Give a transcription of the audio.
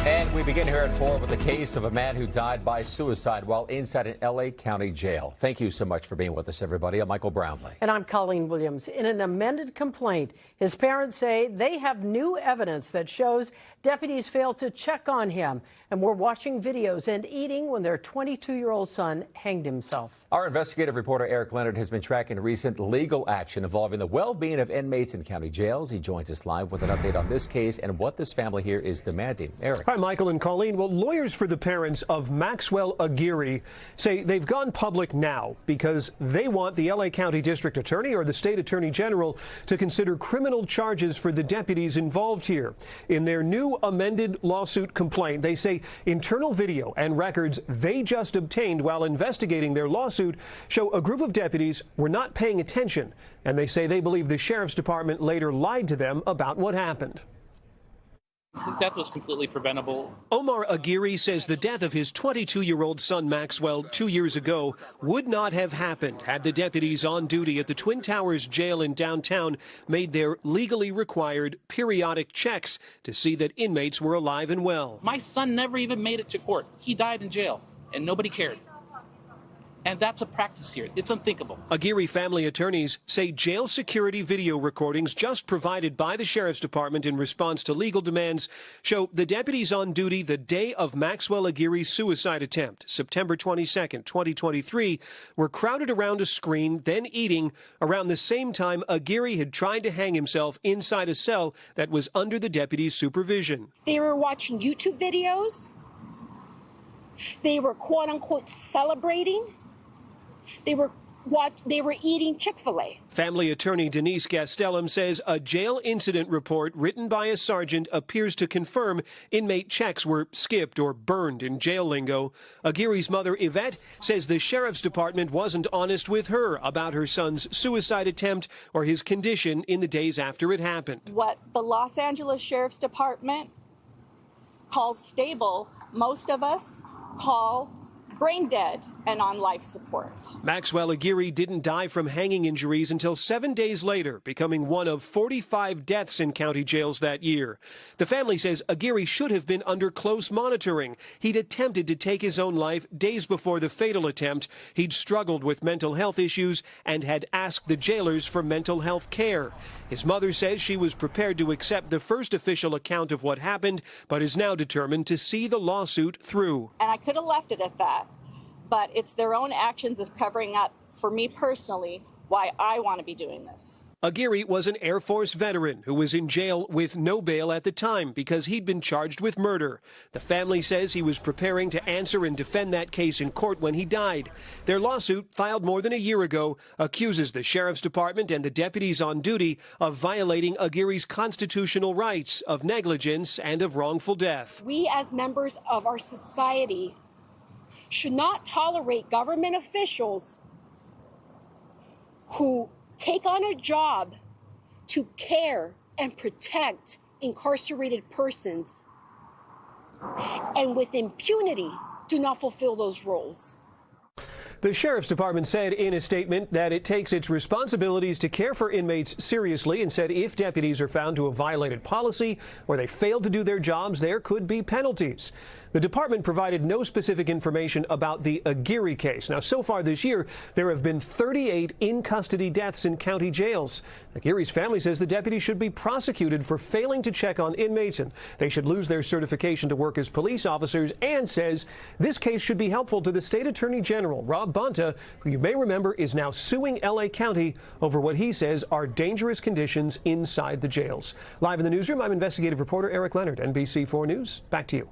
And we begin here at 4 with the case of a man who died by suicide while inside an L.A. County jail. Thank you so much for being with us, everybody. I'm Michael Brownlee. And I'm Colleen Williams. In an amended complaint, his parents say they have new evidence that shows deputies failed to check on him and were watching videos and eating when their 22-year-old son hanged himself. Our investigative reporter Eric Leonard has been tracking recent legal action involving the well-being of inmates in county jails. He joins us live with an update on this case and what this family here is demanding. Eric. Hi, Michael and Colleen. Well, lawyers for the parents of Maxwell Aguirre say they've gone public now because they want the L.A. County District Attorney or the State Attorney General to consider criminal charges for the deputies involved here. In their new amended lawsuit complaint, they say internal video and records they just obtained while investigating their lawsuit show a group of deputies were not paying attention, and they say they believe the Sheriff's Department later lied to them about what happened. His death was completely preventable. Omar Aguirre says the death of his 22-year-old son Maxwell 2 years ago would not have happened had the deputies on duty at the Twin Towers jail in downtown made their legally required periodic checks to see that inmates were alive and well. My son never even made it to court. He died in jail, and nobody cared. And that's a practice here. It's unthinkable. Aguirre family attorneys say jail security video recordings just provided by the Sheriff's Department in response to legal demands show the deputies on duty the day of Maxwell Aguirre's suicide attempt, September 22nd, 2023, were crowded around a screen, then eating around the same time Aguirre had tried to hang himself inside a cell that was under the deputies' supervision. They were watching YouTube videos. They were quote-unquote celebrating. They were eating Chick-fil-A. Family attorney Denise Gastelum says a jail incident report written by a sergeant appears to confirm inmate checks were skipped or burned in jail lingo. Aguirre's mother, Yvette, says the Sheriff's Department wasn't honest with her about her son's suicide attempt or his condition in the days after it happened. What the Los Angeles Sheriff's Department calls stable, most of us call brain dead and on life support. Maxwell Aguirre didn't die from hanging injuries until 7 days later, becoming one of 45 deaths in county jails that year. The family says Aguirre should have been under close monitoring. He'd attempted to take his own life days before the fatal attempt. He'd struggled with mental health issues and had asked the jailers for mental health care. His mother says she was prepared to accept the first official account of what happened, but is now determined to see the lawsuit through. And I could have left it at that. But it's their own actions of covering up, for me personally, why I want to be doing this. Aguirre was an Air Force veteran who was in jail with no bail at the time because he'd been charged with murder. The family says he was preparing to answer and defend that case in court when he died. Their lawsuit, filed more than a year ago, accuses the Sheriff's Department and the deputies on duty of violating Aguirre's constitutional rights, of negligence, and of wrongful death. We as members of our society should not tolerate government officials who take on a job to care and protect incarcerated persons and with impunity do not fulfill those roles. The Sheriff's Department said in a statement that it takes its responsibilities to care for inmates seriously and said if deputies are found to have violated policy or they failed to do their jobs, there could be penalties. The department provided no specific information about the Aguirre case. Now, so far this year, there have been 38 in-custody deaths in county jails. Aguirre's family says the deputies should be prosecuted for failing to check on inmates, and they should lose their certification to work as police officers, and says this case should be helpful to the State Attorney General, Rob Bonta, who you may remember is now suing L.A. County over what he says are dangerous conditions inside the jails. Live in the newsroom, I'm investigative reporter Eric Leonard, NBC4 News. Back to you.